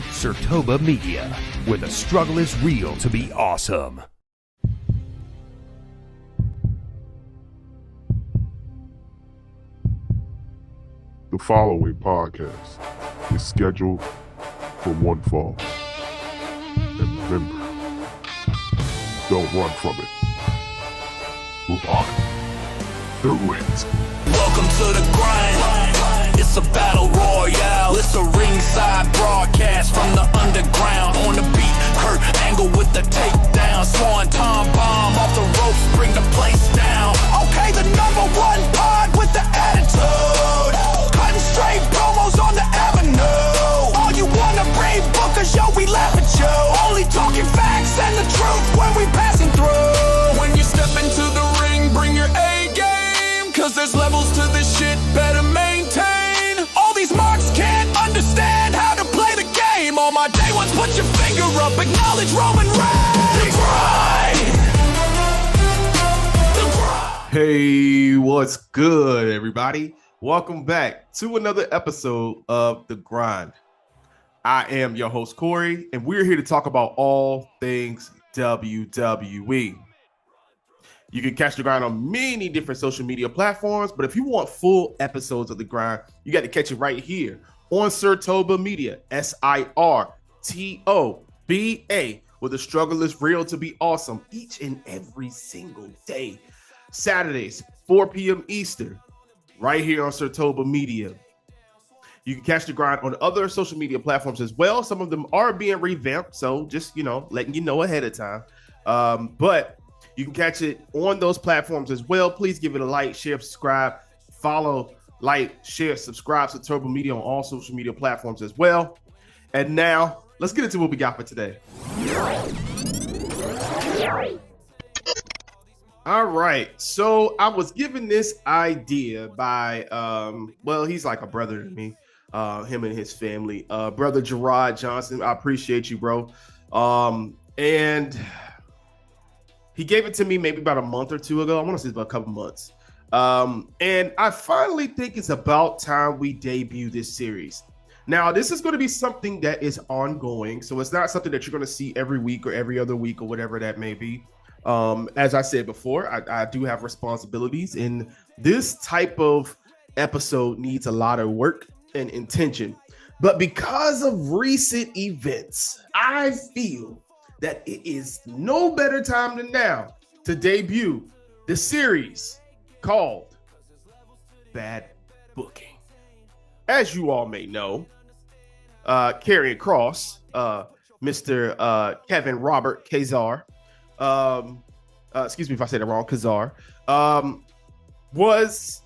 Sertoba Media, where the struggle is real to be awesome. The following podcast is scheduled for one fall. And remember, don't run from it. Run through it. Welcome to the grind. It's a battle royale. It's a ringside broadcast from the underground. On the beat, Kurt Angle with the takedown. Swan Tom bomb off the ropes, bring the place down. Okay, the number one pod with the attitude. Cutting straight promos on the avenue. All you wanna read bookers, yo, we laugh at you. Only talking facts and the truth when we passing through. When you step into the ring, bring your A game. Cause there's levels to this shit, better maintain. All these marks can't understand how to play the game. All my day ones, put your finger up, acknowledge Roman Reigns. The grind. The grind. Hey, what's good, everybody? Welcome back to another episode of The Grind. I am your host, Korrey, and we're here to talk about all things WWE. You can catch The Grind on many different social media platforms, but if you want full episodes of The Grind, you got to catch it right here on Sertoba Media, Sirtoba, where the struggle is real to be awesome each and every single day. Saturdays, 4 p.m. Eastern, right here on Sertoba Media. You can catch The Grind on other social media platforms as well. Some of them are being revamped, so just, letting you know ahead of time. But you can catch it on those platforms as well. Please give it a like, share, subscribe, follow, like, share, subscribe to Sertoba Media on all social media platforms as well. And now, let's get into what we got for today. All right, so I was given this idea by, he's like a brother to me, him and his family, brother Gerard Johnson. I appreciate you, bro. And he gave it to me maybe about a month or two ago. I want to say about a couple months. And I finally think it's about time we debut this series. Now, this is going to be something that is ongoing, so it's not something that you're going to see every week or every other week or whatever that may be. As I said before, I do have responsibilities, and this type of episode needs a lot of work and intention. But because of recent events, I feel that it is no better time than now to debut the series called Bad Booking. As you all may know, Karrion Kross, Mr. Kevin Robert Kazar, excuse me if I said it wrong, Kazar, was,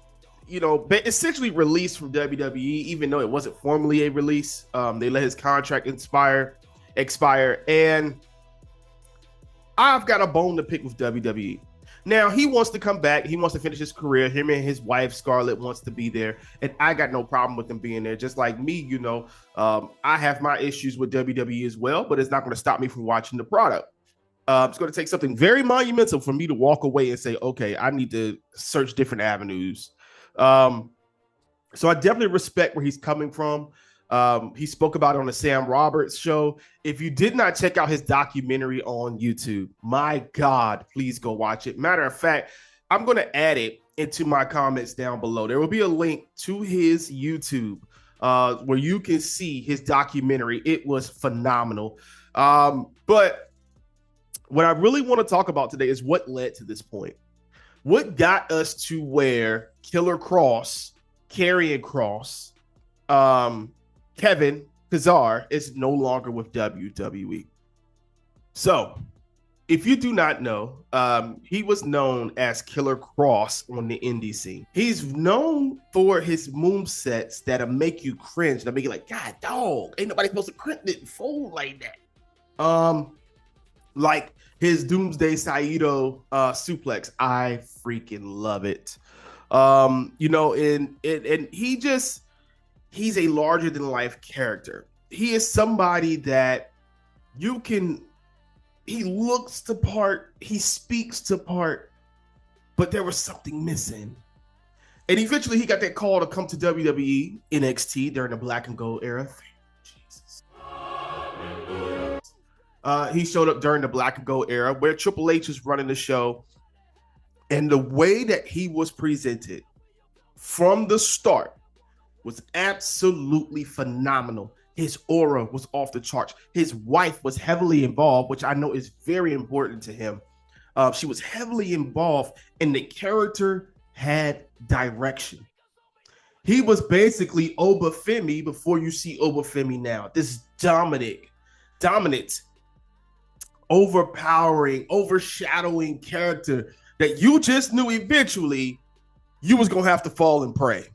essentially released from WWE, even though it wasn't formally a release. They let his contract expire, and I've got a bone to pick with WWE. Now, he wants to come back. He wants to finish his career. Him and his wife, Scarlett, wants to be there. And I got no problem with them being there. Just like me, I have my issues with WWE as well, but it's not going to stop me from watching the product. It's going to take something very monumental for me to walk away and say, okay, I need to search different avenues. So I definitely respect where he's coming from. He spoke about it on the Sam Roberts show. If you did not check out his documentary on YouTube, my God, please go watch it. Matter of fact, I'm going to add it into my comments down below. There will be a link to his YouTube where you can see his documentary. It was phenomenal. But what I really want to talk about today is what led to this point. What got us to where Karrion Kross, Kevin Kazar is no longer with WWE. So, if you do not know, he was known as Killer Kross on the indie scene. He's known for his movesets that'll make you cringe. That'll make you like, God, dog, ain't nobody supposed to cringe and fold like that. Like his Doomsday Saito suplex. I freaking love it. And he's a larger than life character. He is somebody that he looks the part, he speaks the part, but there was something missing. And eventually he got that call to come to WWE NXT during the Black and Gold era. Jesus. He showed up during the Black and Gold era where Triple H was running the show. And the way that he was presented from the start was absolutely phenomenal. His aura was off the charts. His wife was heavily involved, which I know is very important to him. She was heavily involved, and the character had direction. He was basically Obafemi before you see Obafemi now. This dominant, overpowering, overshadowing character that you just knew eventually you was gonna have to fall and pray.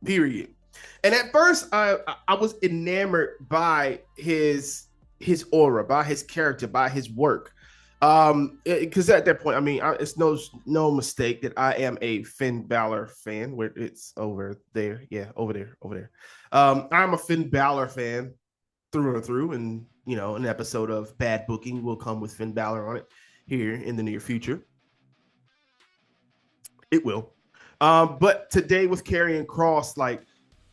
Period. And at first, I was enamored by his aura, by his character, by his work. Because at that point, I mean, it's no mistake that I am a Finn Balor fan. Where it's over there, yeah, over there. I'm a Finn Balor fan through and through, and you know, an episode of Bad Booking will come with Finn Balor on it here in the near future. It will. But today with Karrion Kross, like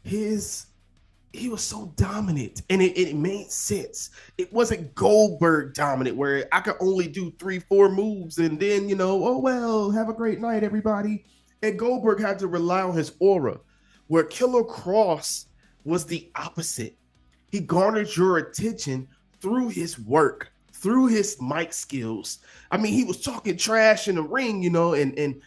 he was so dominant, and it made sense. It wasn't Goldberg dominant where I could only do 3-4 moves and then, you know, oh well, have a great night, everybody. And Goldberg had to rely on his aura, where Killer Kross was the opposite. He garnered your attention through his work, through his mic skills. I mean, he was talking trash in the ring, you know, and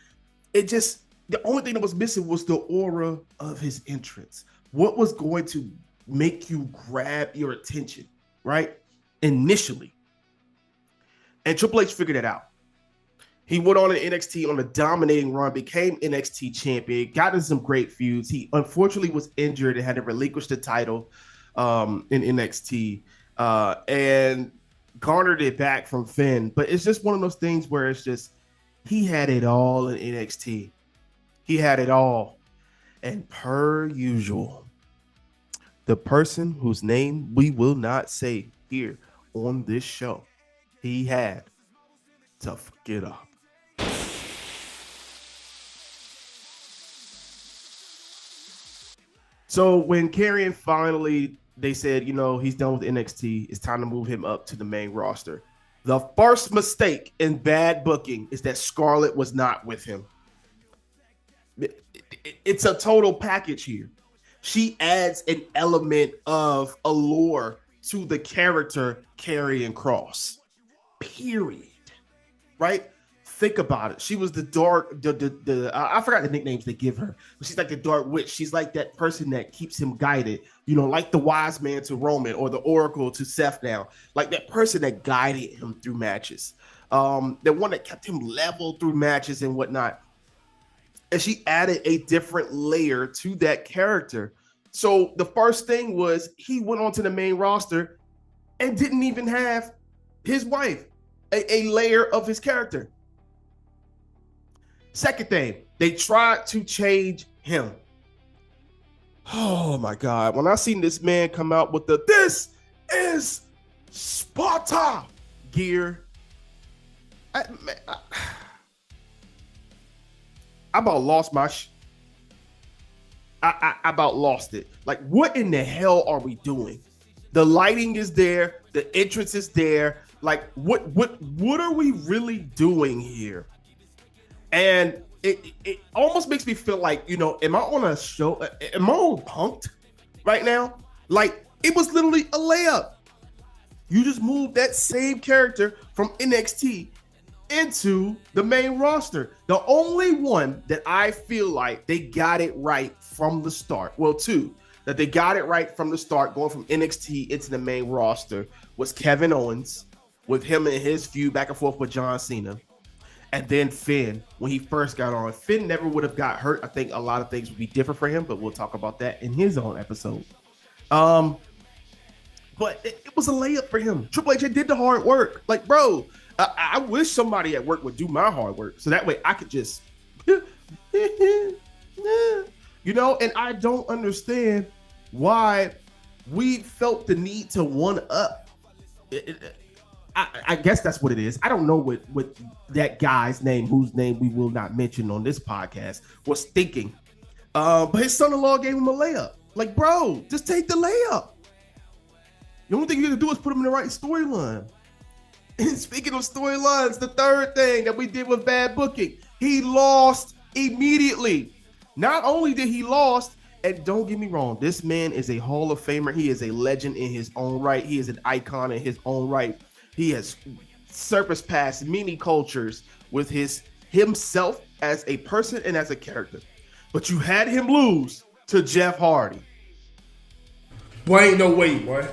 it just, the only thing that was missing was the aura of his entrance. What was going to make you grab your attention, right? Initially. And Triple H figured it out. He went on in NXT on a dominating run, became NXT champion, got in some great feuds. He unfortunately was injured and had to relinquish the title in NXT and garnered it back from Finn. But it's just one of those things where it's just, he had it all in NXT. He had it all. And per usual, the person whose name we will not say here on this show, he had to fuck it up. So when Karrion finally, they said, you know, he's done with NXT, it's time to move him up to the main roster. The first mistake in bad booking is that Scarlett was not with him. It's a total package here. She adds an element of allure to the character Karrion Kross. Period. Right? Think about it. She was the dark, I forgot the nicknames they give her, but she's like the dark witch. She's like that person that keeps him guided, you know, like the wise man to Roman or the oracle to Seth now, like that person that guided him through matches, the one that kept him level through matches and whatnot. And she added a different layer to that character. So the first thing was he went onto the main roster and didn't even have his wife, a layer of his character. Second thing, they tried to change him. Oh my God. When I seen this man come out with the "This is Sparta" gear, I about lost my I about lost it. Like, what in the hell are we doing? The lighting is there, the entrance is there. Like, what are we really doing here? And it almost makes me feel like, you know, am I on a show? Am I on Punked right now? Like, it was literally a layup. You just moved that same character from NXT into the main roster. The only one that I feel like they got it right from the start, well, two, that they got it right from the start going from NXT into the main roster was Kevin Owens, with him and his feud back and forth with John Cena. And then Finn, when he first got on. Finn never would have got hurt. I think a lot of things would be different for him, but we'll talk about that in his own episode. But it was a layup for him. Triple H did the hard work. Like, bro, I wish somebody at work would do my hard work so that way I could just, you know, and I don't understand why we felt the need to one up. I guess that's what it is. I don't know what that guy's name, whose name we will not mention on this podcast, was thinking. But his son-in-law gave him a layup. Like, bro, just take the layup. The only thing you got to do is put him in the right storyline. And speaking of storylines, the third thing that we did with bad booking, he lost immediately. Not only did he lost, and don't get me wrong, this man is a Hall of Famer. He is a legend in his own right. He is an icon in his own right. He has surfaced past many cultures with himself as a person and as a character. But you had him lose to Jeff Hardy. Boy, ain't no way, boy.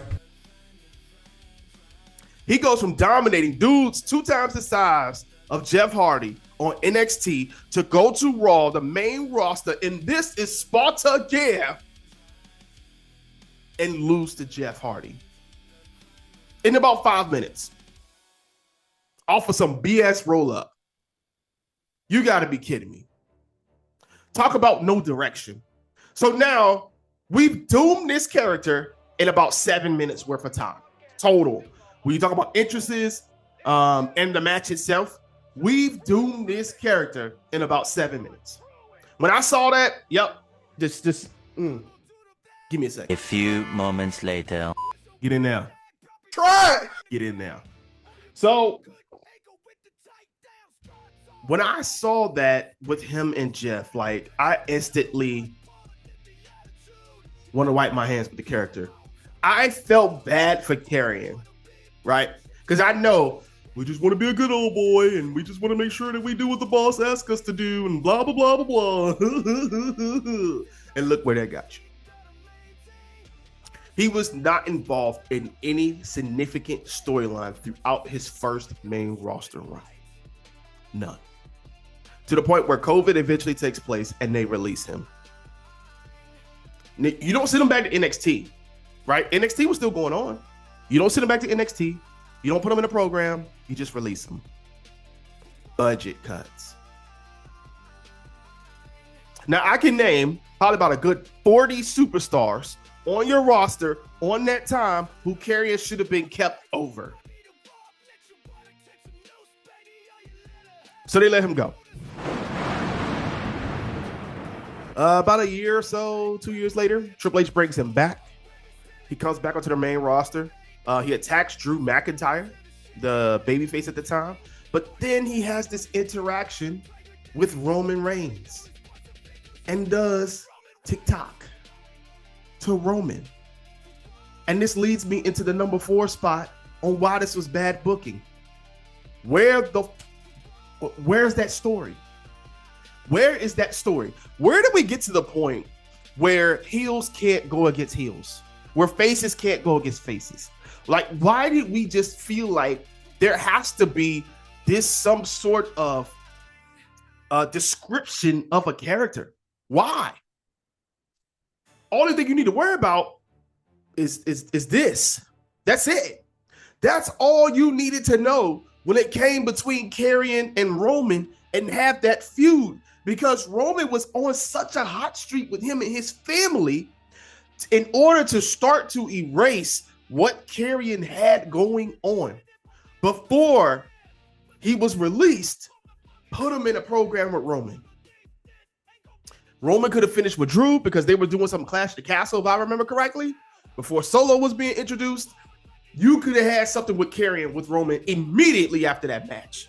He goes from dominating dudes 2 times the size of Jeff Hardy on NXT to go to Raw, the main roster, and this is Sparta Gear, and lose to Jeff Hardy in about 5 minutes off of some BS roll-up. You got to be kidding me. Talk about no direction. So now we've doomed this character in about 7 minutes worth of time total. When you talk about interests and the match itself, we've doomed this character in about 7 minutes. When I saw that, give me a second. A few moments later. Get in there. Try. Get in there. So when I saw that with him and Jeff, like, I instantly want to wipe my hands with the character. I felt bad for Karrion, right? Because I know we just want to be a good old boy and we just want to make sure that we do what the boss asks us to do and blah, blah, blah, blah, blah. And look where that got you. He was not involved in any significant storyline throughout his first main roster run. None. To the point where COVID eventually takes place and they release him. You don't send him back to NXT, right? NXT was still going on. You don't send him back to NXT. You don't put him in a program. You just release him. Budget cuts. Now, I can name probably about a good 40 superstars on your roster on that time who Karrion should have been kept over. So they let him go. About a year or so, 2 years later, Triple H brings him back. He comes back onto the main roster. He attacks Drew McIntyre, the babyface at the time. But then he has this interaction with Roman Reigns and does TikTok to Roman. And this leads me into the number 4 spot on why this was bad booking. Where's that story? Where is that story? Where did we get to the point where heels can't go against heels? Where faces can't go against faces? Like, why did we just feel like there has to be some sort of description of a character? Why? Only thing you need to worry about is this. That's it. That's all you needed to know when it came between Karrion and Roman and have that feud, because Roman was on such a hot streak with him and his family in order to start to erase what Karrion had going on before he was released. Put him in a program with Roman. Roman could have finished with Drew because they were doing some Clash of the Castle, if I remember correctly, before Solo was being introduced. You could have had something with Karrion with Roman immediately after that match.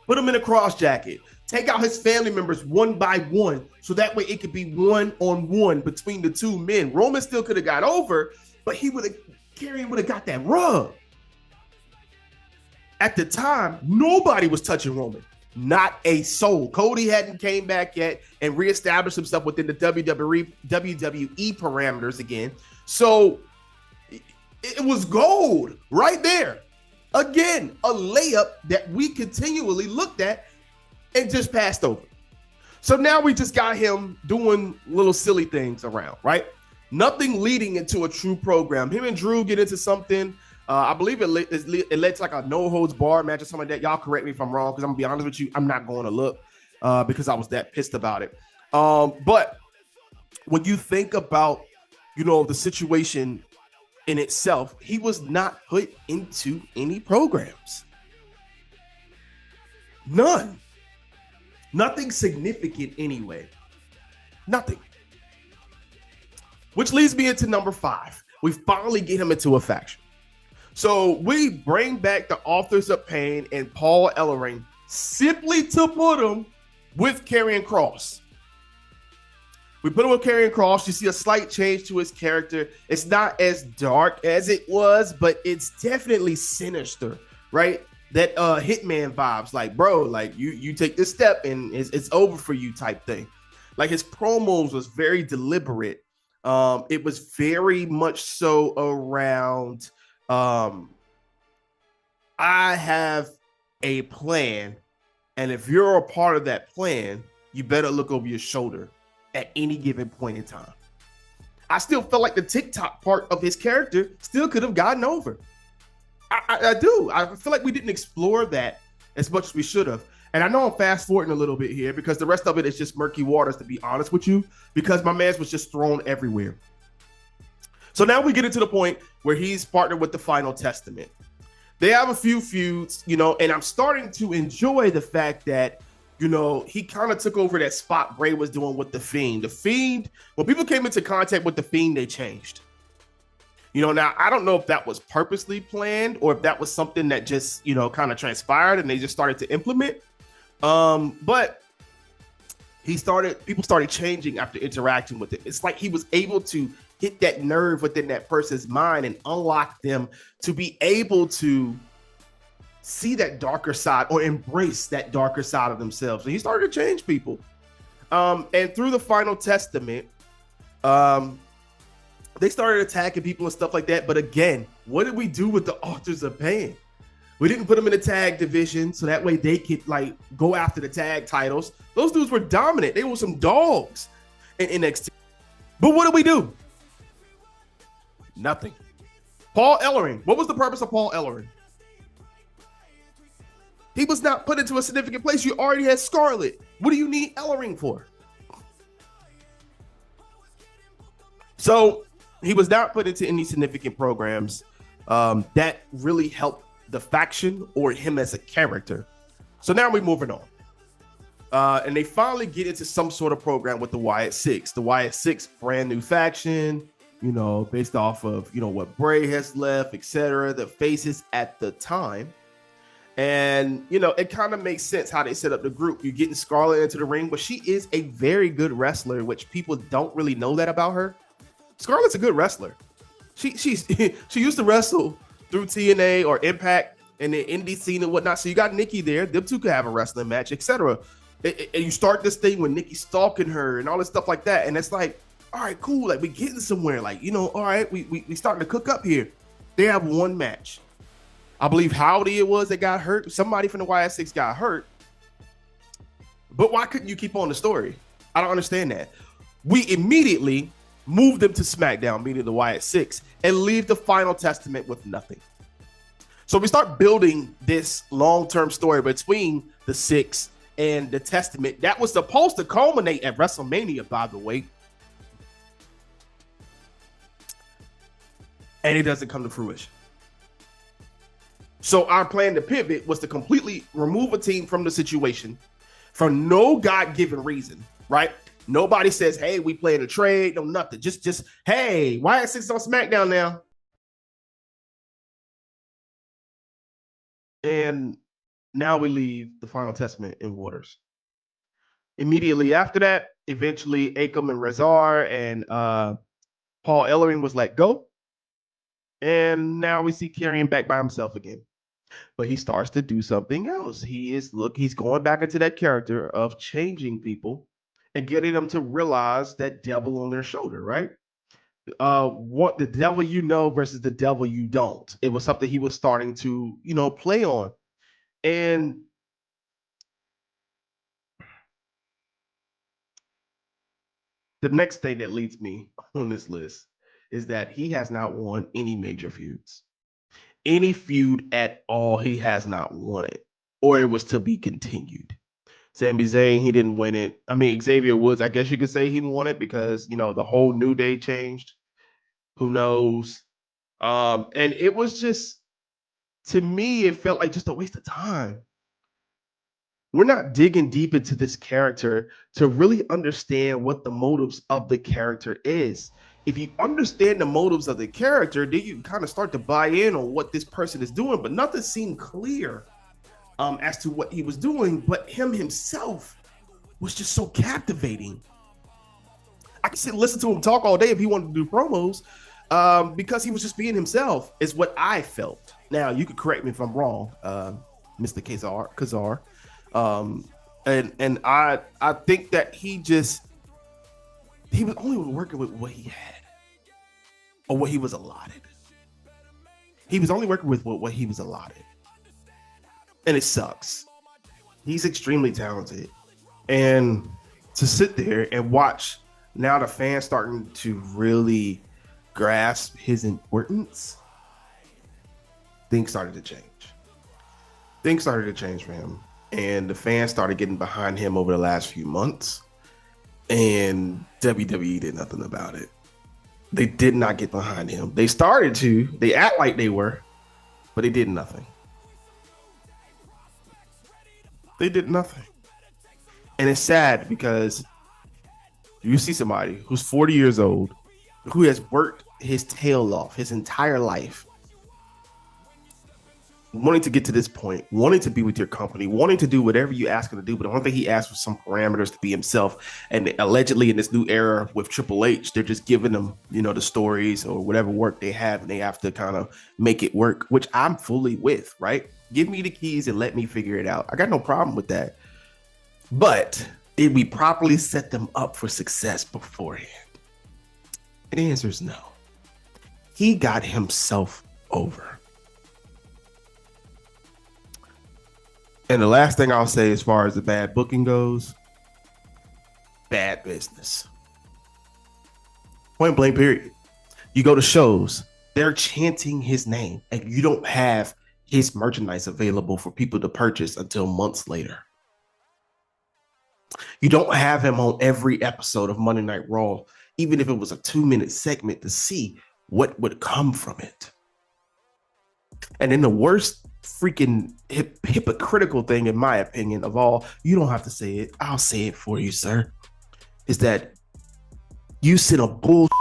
Put him in a cross jacket. Take out his family members one by one, so that way it could be one-on-one between the two men. Roman still could have got over, but Karrion would have got that rub. At the time, nobody was touching Roman. Not a soul. Cody hadn't came back yet and reestablished himself within the WWE parameters again. So it was gold right there. Again, a layup that we continually looked at and just passed over. So now we just got him doing little silly things around, right? Nothing leading into a true program. Him and Drew get into something. I believe it led to like a no holds bar match or something like that. Y'all correct me if I'm wrong, because I'm gonna be honest with you, I'm not going to look because I was that pissed about it. But when you think about, the situation in itself, he was not put into any programs. None. Nothing significant anyway. Nothing. Which leads me into number 5. We finally get him into a faction. So we bring back the Authors of Pain and Paul Ellering simply to put him with Karrion Kross. We put him with Karrion Kross. You see a slight change to his character. It's not as dark as it was, but it's definitely sinister, right? That Hitman vibes, like, bro, like you take this step and it's over for you type thing. Like his promos was very deliberate. It was very much so around, I have a plan, and if you're a part of that plan, you better look over your shoulder at any given point in time. I still felt like the TikTok part of his character still could have gotten over. I do. I feel like we didn't explore that as much as we should have. And I know I'm fast forwarding a little bit here because the rest of it is just murky waters, to be honest with you, because my man's was just thrown everywhere. So now we get into the point where he's partnered with the Final Testament. They have a few feuds, you know, and I'm starting to enjoy the fact that, you know, he kind of took over that spot Bray was doing with The Fiend. The Fiend, when people came into contact with The Fiend, they changed. You know, now I don't know if that was purposely planned or if that was something that just, you know, kind of transpired and they just started to implement. But people started changing after interacting with it. It's like he was able to hit that nerve within that person's mind and unlock them to be able to see that darker side or embrace that darker side of themselves. And he started to change people. And through the Final Testament, they started attacking people and stuff like that. But again, what did we do with the Authors of Pain? We didn't put them in the tag division so that way they could like go after the tag titles. Those dudes were dominant. They were some dogs in NXT. But what did we do? Nothing. Paul Ellering. What was the purpose of Paul Ellering? He was not put into a significant place. You already had Scarlett. What do you need Ellering for? So he was not put into any significant programs that really helped the faction or him as a character. So now we're moving on. And they finally get into some sort of program with the Wyatt-Sicks. The Wyatt-Sicks, brand new faction, you know, based off of, you know, what Bray has left, etc. The faces at the time. And, you know, it kind of makes sense how they set up the group. You're getting Scarlett into the ring, but she is a very good wrestler, which people don't really know that about her. Scarlett's a good wrestler. She used to wrestle through TNA or Impact and the indie scene and whatnot. So you got Nikki there. Them two could have a wrestling match, etc. And you start this thing with Nikki stalking her and all this stuff like that. And it's like, all right, cool. Like, we're getting somewhere. Like, you know, all right, we starting to cook up here. They have one match. I believe Howdy it was that got hurt. Somebody from the Wyatt-Sicks got hurt. But why couldn't you keep on the story? I don't understand that. We immediately move them to SmackDown, meaning the Wyatt-Sicks, and leave the Final Testament with nothing. So we start building this long-term story between the Six and the Testament that was supposed to culminate at WrestleMania, by the way. And it doesn't come to fruition. So our plan to pivot was to completely remove a team from the situation for no God-given reason, right? Nobody says, hey, we playing a trade, no nothing. Just hey, Wyatt-Sicks on SmackDown now. And now we leave the Final Testament in waters. Immediately after that, eventually Akam and Rezar and Paul Ellering was let go. And now we see Karrion back by himself again. But he starts to do something else. He's going back into that character of changing people and getting them to realize that devil on their shoulder, right? What the devil you know versus the devil you don't. It was something he was starting to, you know, play on. And the next thing that leads me on this list is that he has not won any major feuds. Any feud at all, he has not won it, or it was to be continued. Sami Zayn, he didn't win it. I mean, Xavier Woods, I guess you could say he won it because, you know, the whole New Day changed. Who knows? And it was just, to me, it felt like just a waste of time. We're not digging deep into this character to really understand what the motives of the character is. If you understand the motives of the character, then you kind of start to buy in on what this person is doing, but nothing seemed clear as to what he was doing, but him himself was just so captivating. I could sit and listen to him talk all day if he wanted to do promos, because he was just being himself, is what I felt. Now, you could correct me if I'm wrong, Mr. Kazar. And I think that he was only working with what he had or what he was allotted. He was only working with what he was allotted. And it sucks. He's extremely talented. And to sit there and watch now the fans starting to really grasp his importance, things started to change. Things started to change for him. And the fans started getting behind him over the last few months. And WWE did nothing about it. They did not get behind him. They started to. They act like they were, but they did nothing. They did nothing. And it's sad because you see somebody who's 40 years old, who has worked his tail off his entire life, wanting to get to this point, wanting to be with your company, wanting to do whatever you ask him to do. But the only thing he asked for some parameters to be himself. And allegedly in this new era with Triple H, they're just giving them, the stories or whatever work they have, and they have to kind of make it work, which I'm fully with, right? Give me the keys and let me figure it out. I got no problem with that. But did we properly set them up for success beforehand? And the answer is no. He got himself over. And the last thing I'll say as far as the bad booking goes, bad business. Point blank, period. You go to shows, they're chanting his name, and you don't have his merchandise available for people to purchase until months later. You don't have him on every episode of Monday Night Raw, even if it was a 2-minute segment, to see what would come from it. And then the worst freaking hypocritical thing, in my opinion, of all, you don't have to say it, I'll say it for you, sir, is that you sent a bullshit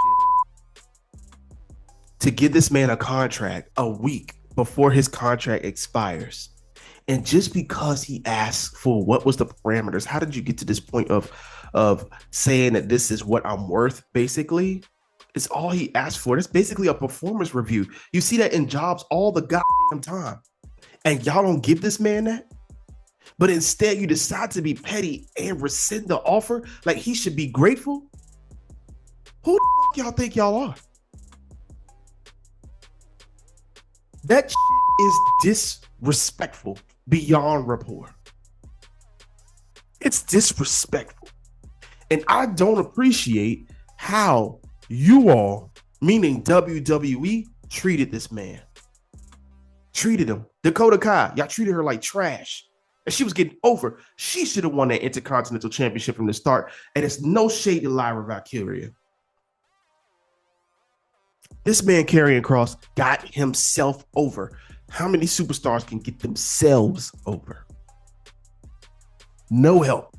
to give this man a contract a week before his contract expires. And just because he asked for what was the parameters, how did you get to this point of saying that this is what I'm worth, basically? It's all he asked for. It's basically a performance review. You see that in jobs all the goddamn time. And y'all don't give this man that? But instead you decide to be petty and rescind the offer like he should be grateful? Who the fuck y'all think y'all are? That shit is disrespectful beyond rapport. It's disrespectful. And I don't appreciate how you all, meaning WWE, treated this man. Treated him. Dakota Kai, y'all treated her like trash. And she was getting over. She should have won that Intercontinental Championship from the start. And it's no shade to Lyra Valkyria. This man, Karrion Kross, got himself over. How many superstars can get themselves over? No help.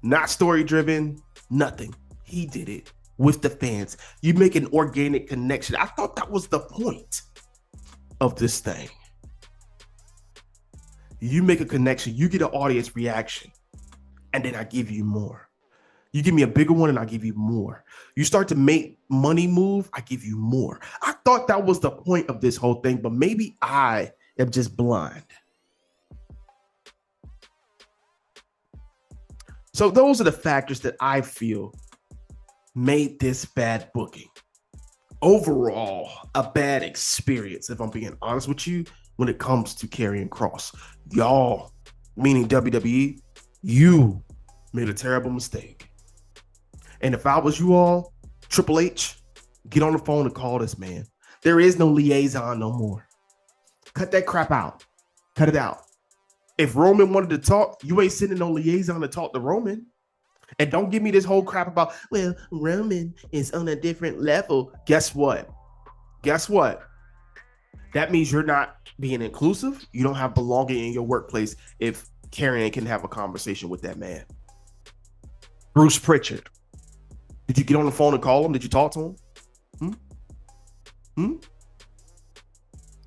Not story-driven, nothing. He did it with the fans. You make an organic connection. I thought that was the point of this thing. You make a connection, you get an audience reaction, and then I give you more. You give me a bigger one and I give you more. You start to make money move, I give you more. I thought that was the point of this whole thing, but maybe I am just blind. So those are the factors that I feel made this bad booking. Overall, a bad experience, if I'm being honest with you, when it comes to Karrion Kross. Y'all, meaning WWE, you made a terrible mistake. And if I was you all, Triple H, get on the phone and call this man. There is no liaison no more. Cut that crap out. Cut it out. If Roman wanted to talk, you ain't sending no liaison to talk to Roman. And don't give me this whole crap about, well, Roman is on a different level. Guess what? guess what? That means you're not being inclusive. You don't have belonging in your workplace if Karrion can have a conversation with that man. Bruce Pritchard. Did you get on the phone and call him? Did you talk to him?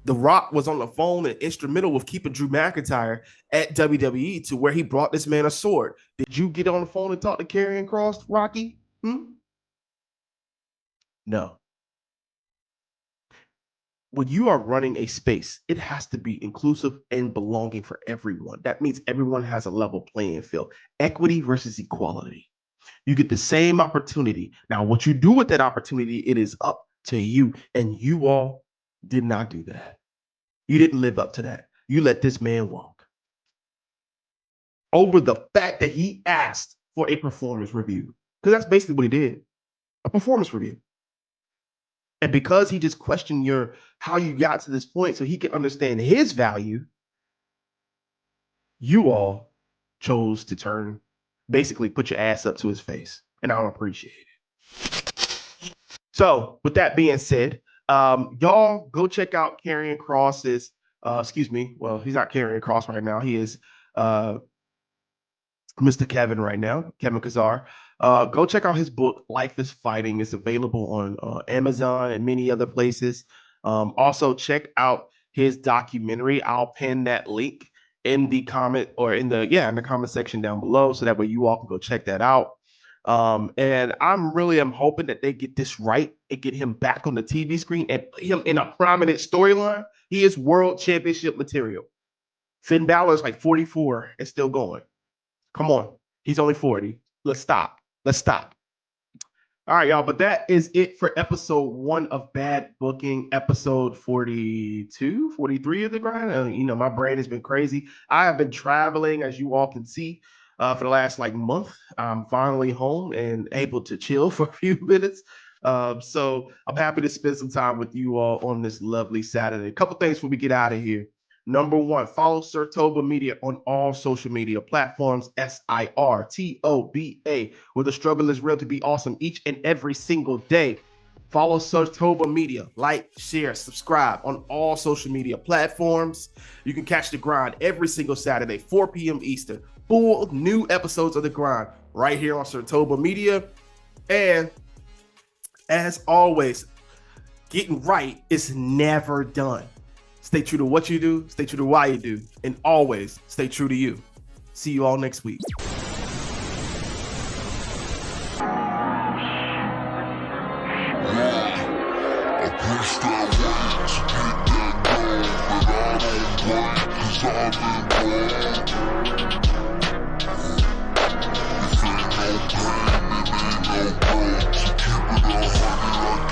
The Rock was on the phone and instrumental with keeping Drew McIntyre at WWE to where he brought this man a sword. Did you get on the phone and talk to Karrion Kross, Rocky? No. When you are running a space, it has to be inclusive and belonging for everyone. That means everyone has a level playing field. Equity versus equality. You get the same opportunity. Now, what you do with that opportunity, it is up to you. And you all did not do that. You didn't live up to that. You let this man walk over the fact that he asked for a performance review. Because that's basically what he did. A performance review. And because he just questioned how you got to this point so he can understand his value, you all chose to basically put your ass up to his face. And I don't appreciate it. So with that being said, y'all go check out Karrion Kross's, well, he's not Karrion Kross right now. He is Mr. Kevin right now, Kevin Kazar. Go check out his book, Life is Fighting. It's available on Amazon and many other places. Also, check out his documentary. I'll pin that link in the comment or in the comment section down below, so that way you all can go check that out. And I'm hoping that they get this right and get him back on the TV screen and put him in a prominent storyline. He is world championship material. Finn Balor is like 44 and still going. Come on. He's only 40. Let's stop. All right, y'all. But that is it for episode 1 of Bad Booking, episode 42, 43 of The Grind. My brain has been crazy. I have been traveling, as you all can see, for the last month. I'm finally home and able to chill for a few minutes. So I'm happy to spend some time with you all on this lovely Saturday. A couple things before we get out of here. Number 1, follow Sirtoba Media on all social media platforms, SIRTOBA, where the struggle is real to be awesome each and every single day. Follow Sirtoba Media, like, share, subscribe on all social media platforms. You can catch The Grind every single Saturday, 4 p.m. Eastern. Full new episodes of The Grind right here on Sirtoba Media. And as always, getting right is never done. Stay true to what you do, stay true to why you do, and always stay true to you. See you all next week. Keep it 100